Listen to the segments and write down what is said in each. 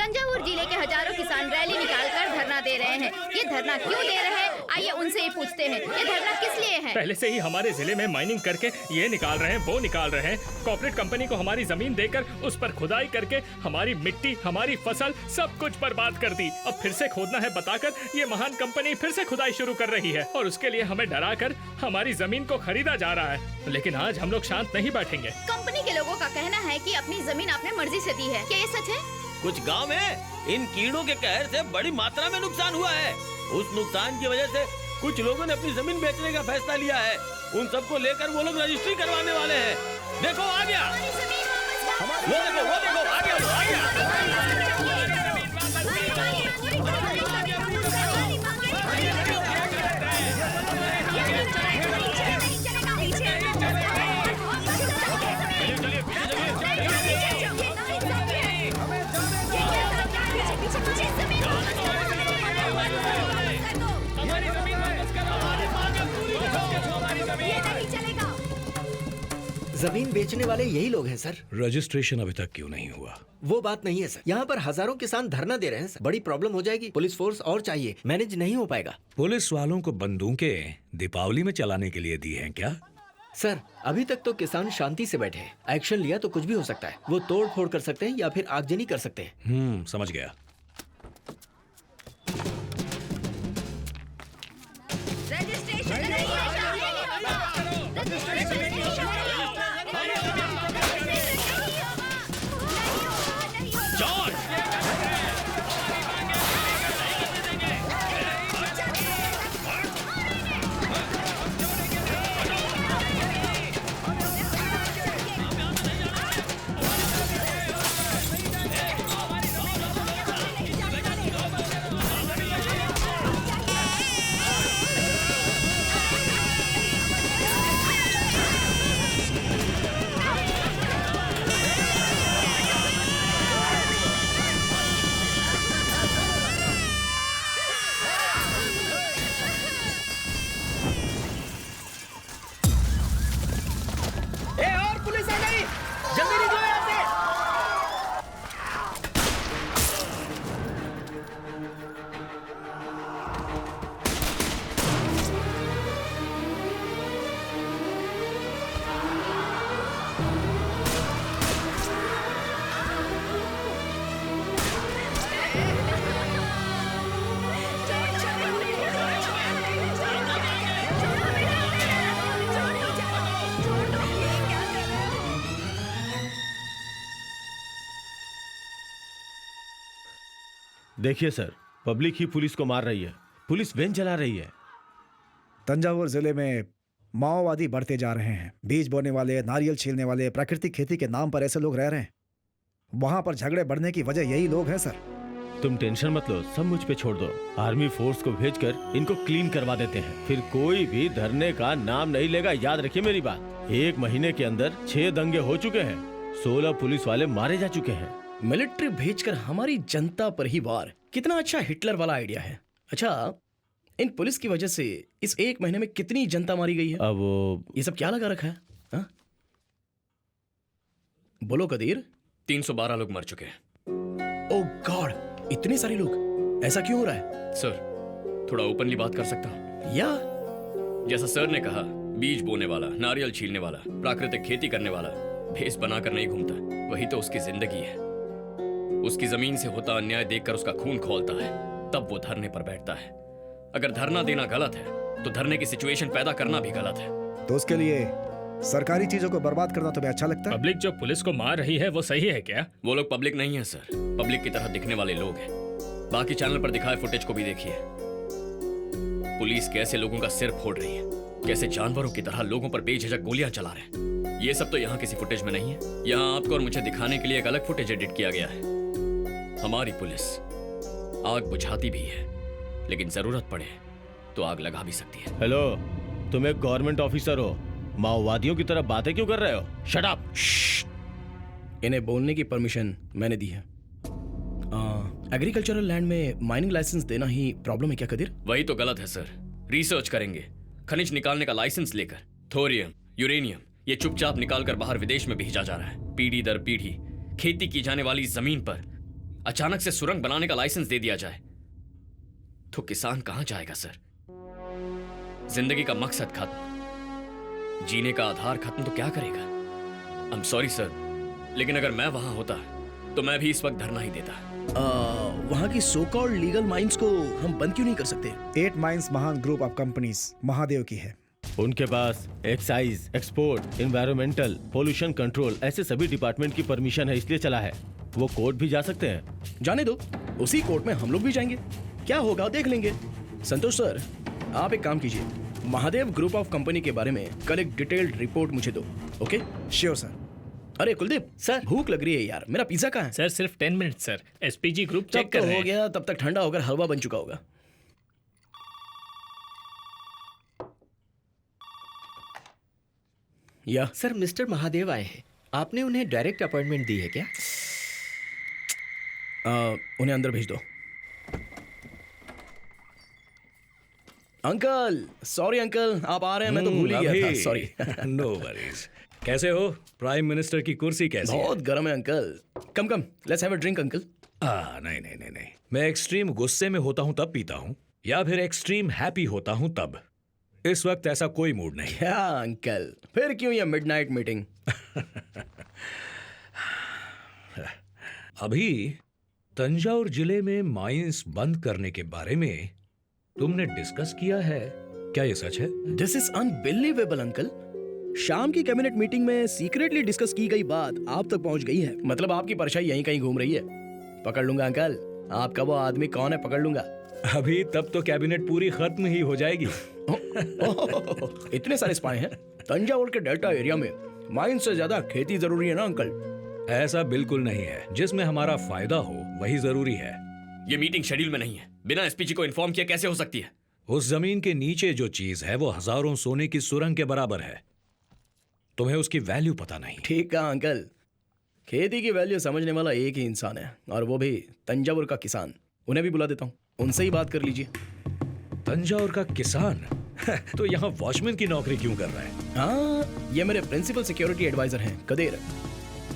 तंजावुर जिले के हजारों किसान रैली निकालकर धरना दे रहे हैं। ये धरना क्यों दे रहे हैं, आइए उनसे ही पूछते हैं। ये धरना किस लिए है? पहले से ही हमारे जिले में माइनिंग करके ये निकाल रहे हैं, वो निकाल रहे हैं। कॉर्पोरेट कंपनी को हमारी जमीन देकर उस पर खुदाई करके हमारी मिट्टी, हमारी फसल सब कुछ बर्बाद कर दी। अब फिर से खोदना है बताकर ये महान कंपनी फिर से खुदाई शुरू कर रही है और उसके लिए हमें डरा कर हमारी जमीन को खरीदा जा रहा है। लेकिन आज हम लोग शांत नहीं बैठेंगे। कंपनी के लोगों का कहना है कि अपनी जमीन आपने मर्जी से दी है, क्या ये सच है? कुछ गांव में इन कीड़ों के कहर से बड़ी मात्रा में नुकसान हुआ है। उस नुकसान की वजह से कुछ लोगों ने अपनी जमीन बेचने का फैसला लिया है। उन सबको लेकर वो लोग रजिस्ट्री करवाने वाले हैं। देखो आ गया, वो देखो आ गया, आ गया। जमीन बेचने वाले यही लोग हैं सर। रजिस्ट्रेशन अभी तक क्यों नहीं हुआ? वो बात नहीं है सर, यहाँ पर हजारों किसान धरना दे रहे हैं सर। बड़ी प्रॉब्लम हो जाएगी, पुलिस फोर्स और चाहिए, मैनेज नहीं हो पाएगा। पुलिस वालों को बंदूकें दीपावली में चलाने के लिए दी हैं क्या? सर अभी तक तो किसान शांति से बैठे हैं, एक्शन लिया तो कुछ भी हो सकता है। वो तोड़ फोड़ कर सकते हैं या फिर आगजनी कर सकते हैं। समझ गया। देखिए सर, पब्लिक ही पुलिस को मार रही है, पुलिस वैन चला रही है। तंजावुर जिले में माओवादी बढ़ते जा रहे हैं। बीज बोने वाले, नारियल छीलने वाले, प्राकृतिक खेती के नाम पर ऐसे लोग रह रहे हैं। वहां पर झगड़े बढ़ने की वजह यही लोग हैं सर। तुम टेंशन मत लो, सब मुझ पे छोड़ दो। आर्मी फोर्स को भेजकर इनको क्लीन करवा देते हैं, फिर कोई भी धरने का नाम नहीं लेगा। याद रखिए मेरी बात। 1 महीने के अंदर 6 दंगे हो चुके हैं, 16 पुलिस वाले मारे जा चुके हैं। मिलिट्री भेजकर हमारी जनता पर ही वार, कितना अच्छा हिटलर वाला आइडिया है। अच्छा, इन पुलिस की वजह से इस 1 महीने में कितनी जनता मारी गई है? अब ये सब क्या लगा रखा है हा? बोलो कदीर। 312 लोग मर चुके हैं। ओह गॉड, इतने सारे लोग, ऐसा क्यों हो रहा है? सर थोड़ा ओपनली बात कर सकता हूँ? या जैसा सर ने कहा, बीज बोने वाला, नारियल छीलने वाला, प्राकृतिक खेती करने वाला भेस बनाकर नहीं घूमता, वही तो उसकी जिंदगी है। उसकी जमीन से होता अन्याय देखकर उसका खून खौलता है, तब वो धरने पर बैठता है। अगर धरना देना गलत है तो धरने की सिचुएशन पैदा करना भी गलत है। तो उसके लिए सरकारी चीजों को बर्बाद करना तुम्हें अच्छा लगता है? पब्लिक जो पुलिस को मार रही है वो सही है क्या? वो लोग पब्लिक नहीं है सर, पब्लिक की तरह दिखने वाले लोग हैं। बाकी चैनल पर दिखाए फुटेज को भी देखिए। पुलिस कैसे लोगों का सिर फोड़ रही है, कैसे जानवरों की तरह लोगों पर बेझिझक गोलियां चला रहे हैं। ये सब तो यहाँ किसी फुटेज में नहीं है। यहाँ आपको और मुझे दिखाने के लिए एक अलग फुटेज एडिट किया गया है। हमारी पुलिस आग बुझाती भी है, लेकिन जरूरत पड़े तो आग लगा भी सकती है। हेलो, तुम एक गवर्नमेंट ऑफिसर हो, माओवादियों की तरह बातें क्यों कर रहे हो? Shut up. इन्हें बोलने की परमिशन मैंने दी है। एग्रीकल्चरल लैंड में माइनिंग लाइसेंस देना ही प्रॉब्लम है क्या कदीर? वही तो गलत है सर। रिसर्च करेंगे, खनिज निकालने का लाइसेंस लेकर थोरियम, यूरेनियम ये चुपचाप निकालकर बाहर विदेश में भेजा जा रहा है। पीढ़ी दर पीढ़ी खेती की जाने वाली जमीन पर अचानक से सुरंग बनाने का लाइसेंस दे दिया जाए तो किसान कहां जाएगा सर? जिंदगी का मकसद खत्म, जीने का आधार खत्म तो क्या करेगा? आई एम सॉरी सर, लेकिन अगर मैं वहां होता तो मैं भी इस वक्त धरना ही देता। वहाँ की सो कॉल्ड लीगल माइंस को हम बंद क्यों नहीं कर सकते? 8 माइंस महान ग्रुप ऑफ कंपनीज महादेव की है। उनके पास excise, export, environmental, pollution control ऐसे सभी डिपार्टमेंट की परमिशन है, इसलिए चला है। वो कोर्ट भी जा सकते हैं। जाने दो, उसी कोर्ट में हम लोग भी जाएंगे, क्या होगा देख लेंगे। संतोष सर, आप एक काम कीजिए, महादेव ग्रुप ऑफ कंपनी के बारे में कल एक डिटेल्ड रिपोर्ट मुझे दो। ओके? Sure sir. अरे कुलदीप सर, भूख लग रही है यार, मेरा पिज्जा कहाँ है? सर सिर्फ 10 मिनट सर, एसपीजी ग्रुप तब चेक कर तो रहे हो हैं। गया, तब तक ठंडा होकर हलवा बन चुका होगा। या सर मिस्टर महादेव आए हैं, आपने उन्हें डायरेक्ट अपॉइंटमेंट दी है क्या? उन्हें अंदर भेज दो। अंकल, सॉरी अंकल, आप आ रहे हैं, मैं तो भूल ही गया था, सॉरी। No worries. कैसे हो? प्राइम मिनिस्टर की कुर्सी कैसी है? बहुत गर्म है uncle. Come come, let's have a drink uncle. नहीं नहीं नहीं नहीं, मैं एक्सट्रीम गुस्से में होता हूं तब पीता हूं, या फिर एक्सट्रीम हैप्पी होता हूं तब। इस वक्त ऐसा कोई मूड नहीं। क्या अंकल, फिर क्यों ये मिडनाइट मीटिंग? अभी तंजावुर जिले में माइंस बंद करने के बारे में तुमने डिस्कस किया है क्या? ये सच है? This is unbelievable uncle. शाम की कैबिनेट मीटिंग में सीक्रेटली डिस्कस की गई बात आप तक पहुंच गई है। मतलब आपकी परछाई यहीं कहीं घूम रही है। पकड़ लूंगा अंकल, आपका वो आदमी कौन है पकड़ लूंगा। अभी तब तो कैबिनेट पूरी खत्म ही हो जाएगी। इतने सारे स्पाई हैं तंजावुर के डेल्टा एरिया में, माइन से ज्यादा खेती जरूरी है ना अंकल? ऐसा बिल्कुल नहीं है, जिसमें हमारा फायदा हो वही जरूरी है। ये मीटिंग शेड्यूल में नहीं है, बिना एसपीजी को इन्फॉर्म किया कैसे हो सकती है? उस जमीन के नीचे जो चीज है वो हजारों सोने की सुरंग के बराबर है। तुम्हें उसकी वैल्यू पता नहीं। ठीक कहा अंकल, खेती की वैल्यू समझने वाला एक ही इंसान है, और वो भी तंजावुर का किसान। उन्हें भी बुला देता हूँ, उनसे ही बात कर लीजिए। तंजावुर का किसान? तो यहाँ वॉचमैन की नौकरी क्यों कर रहा है? हाँ, ये मेरे प्रिंसिपल सिक्योरिटी एडवाइजर हैं, कदेर।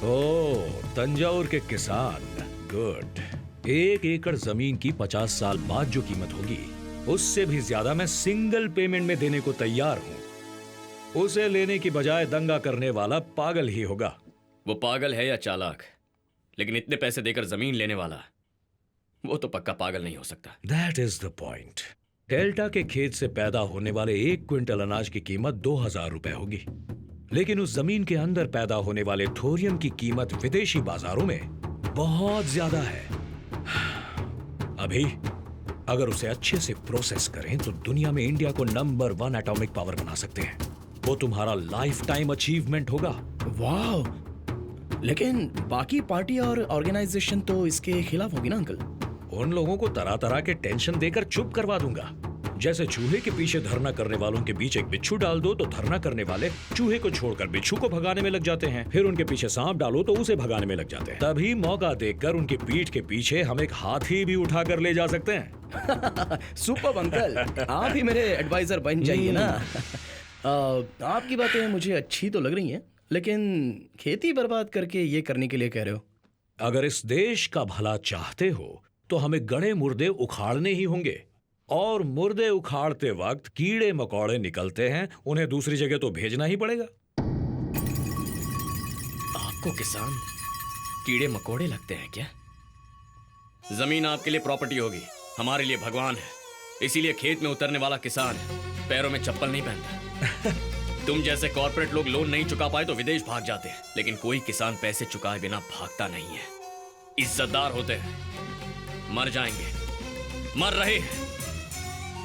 ओह, तंजावुर के किसान, गुड। 1 एकड़ जमीन की 50 साल बाद जो कीमत होगी उससे भी ज्यादा मैं सिंगल पेमेंट में देने को तैयार हूँ। उसे लेने की बजाय दंगा करने वाला पागल ही होगा। वो पागल है या चालाक, लेकिन इतने पैसे देकर जमीन लेने वाला वो तो पक्का पागल नहीं हो सकता। That is the point. Delta के खेत से पैदा होने वाले 1 क्विंटल अनाज की कीमत 2000 रुपए होगी, लेकिन उस जमीन के अंदर पैदा होने वाले थोरियम की कीमत विदेशी बाजारों में बहुत ज्यादा है। अभी अगर उसे अच्छे से प्रोसेस करें तो दुनिया में इंडिया को नंबर 1 एटॉमिक पावर बना सकते हैं। वो तुम्हारा लाइफ टाइम अचीवमेंट होगा। वाह, लेकिन बाकी पार्टी और ऑर्गेनाइजेशन तो इसके खिलाफ होगी ना अंकल? उन लोगों को तरह तरह के टेंशन देकर चुप करवा दूंगा। जैसे चूहे के पीछे धरना करने वालों के बीच एक बिच्छू डाल दो तो धरना करने वाले चूहे को छोड़कर बिच्छू को भगाने में लग जाते हैं, फिर उनके पीछे सांप डालो तो उसे भगाने में लग जाते हैं। तभी मौका देखकर उनकी पीठ के पीछे हम एक हाथी भी उठाकर ले जा सकते हैं। सुपर अंकल, आप ही मेरे एडवाइजर बन जाइए ना। आपकी बातें मुझे अच्छी तो लग रही हैं, लेकिन खेती बर्बाद करके ये करने के लिए कह रहे हो? अगर इस देश का भला चाहते हो तो हमें गड़े मुर्दे उखाड़ने ही होंगे, और मुर्दे उखाड़ते वक्त कीड़े मकोड़े निकलते हैं, उन्हें दूसरी जगह तो भेजना ही पड़ेगा। आपको किसान कीड़े मकोड़े लगते हैं क्या? जमीन आपके लिए प्रॉपर्टी होगी, हमारे लिए भगवान है। इसीलिए खेत में उतरने वाला किसान पैरों में चप्पल नहीं पहनता। तुम जैसे कॉर्पोरेट लोग लोन नहीं चुका पाए तो विदेश भाग जाते हैं, लेकिन कोई किसान पैसे चुकाए बिना भागता नहीं है। इज्जतदार होते हैं, मर जाएंगे, मर रहे हैं।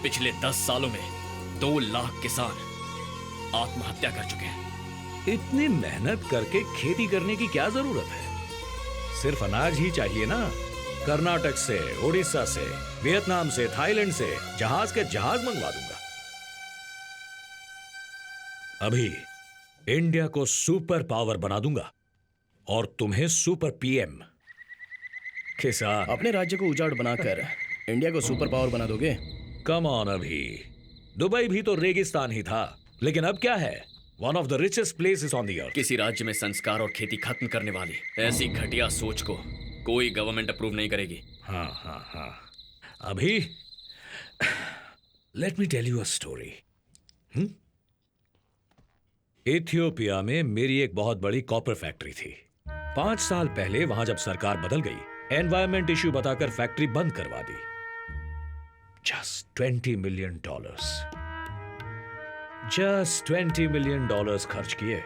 पिछले 10 सालों में 2 लाख किसान आत्महत्या कर चुके हैं। इतनी मेहनत करके खेती करने की क्या जरूरत है? सिर्फ अनाज ही चाहिए ना। कर्नाटक से, उड़ीसा से, वियतनाम से, थाईलैंड से जहाज के जहाज मंगवा दूंगा। अभी इंडिया को सुपर पावर बना दूंगा और तुम्हें सुपर पीएम। किसान, अपने राज्य को उजाड़ बनाकर इंडिया को सुपर पावर बना दोगे? Come on. अभी दुबई भी तो रेगिस्तान ही था, लेकिन अब क्या है? One of the richest places on the earth. किसी राज्य में संस्कार और खेती खत्म करने वाली ऐसी घटिया सोच को कोई गवर्नमेंट अप्रूव नहीं करेगी। हाँ हाँ हाँ। अभी let me tell you a story. Ethiopia में मेरी एक बहुत बड़ी कॉपर फैक्ट्री थी। 5 साल पहले वहां जब सरकार बदल गई, एनवायरमेंट इश्यू बताकर फैक्ट्री बंद करवा दी। जस्ट $20 मिलियन, जस्ट $20 मिलियन खर्च किए।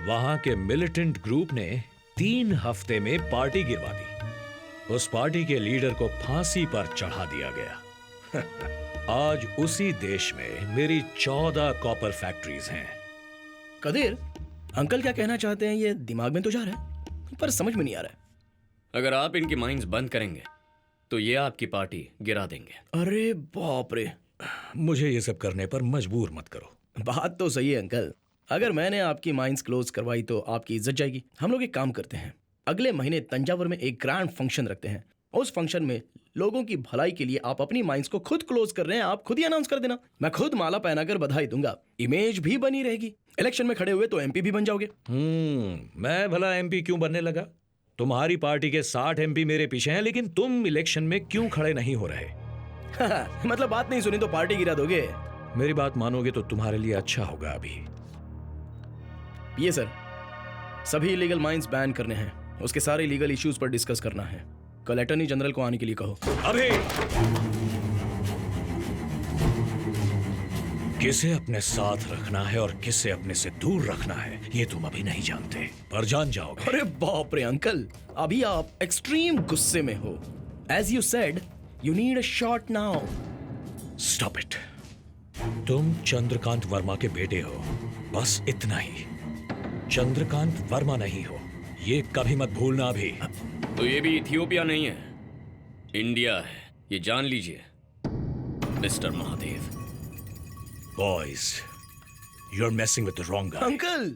वहां के मिलिटेंट ग्रुप ने 3 हफ्ते में पार्टी गिरवा दी। उस पार्टी के लीडर को फांसी पर चढ़ा दिया गया। आज उसी देश में मेरी 14 कॉपर फैक्ट्रीज हैं। कदीर, अंकल क्या कहना चाहते हैं ये दिमाग में तो जा रहा है, पर समझ में नहीं आ रहा है। अगर आप इनकी माइंस बंद करेंगे तो ये आपकी पार्टी गिरा देंगे। अरे बाप रे, मुझे ये सब करने पर मजबूर मत करो। बात तो सही है अंकल। अगर मैंने आपकी माइंस क्लोज करवाई तो आपकी इज्जत जाएगी। हम लोग एक काम करते हैं, अगले महीने तंजावुर में एक ग्रैंड फंक्शन रखते हैं। उस फंक्शन में लोगों की भलाई के लिए आप अपनी माइंस को खुद क्लोज कर रहे हैं, आप खुद ही अनाउंस कर देना। मैं खुद माला पहनाकर बधाई दूंगा, इमेज भी बनी रहेगी। इलेक्शन में खड़े हुए तो एमपी भी बन जाओगे। मैं भला एमपी क्यों बनने लगा? तुम्हारी पार्टी के 60 एमपी मेरे पीछे हैं, लेकिन तुम इलेक्शन में क्यों खड़े नहीं हो रहे? मतलब बात नहीं सुनी तो पार्टी गिरा दोगे? मेरी बात मानोगे तो तुम्हारे लिए अच्छा होगा। अभी ये सर, सभी इलीगल माइंस बैन करने हैं, उसके सारे लीगल इश्यूज पर डिस्कस करना है। कल अटॉर्नी जनरल को आने के लिए कहो। अभी किसे अपने साथ रखना है और किसे अपने से दूर रखना है ये तुम अभी नहीं जानते, पर जान जाओगे। अरे बाप रे अंकल, अभी आप एक्सट्रीम गुस्से में हो। As you said, you need a shot now. Stop it. तुम चंद्रकांत वर्मा के बेटे हो, बस इतना ही। चंद्रकांत वर्मा नहीं हो, ये कभी मत भूलना। अभी तो ये भी इथियोपिया नहीं है, इंडिया है, ये जान लीजिए mister Mahadev. Boys, you're messing with the wrong guy. Uncle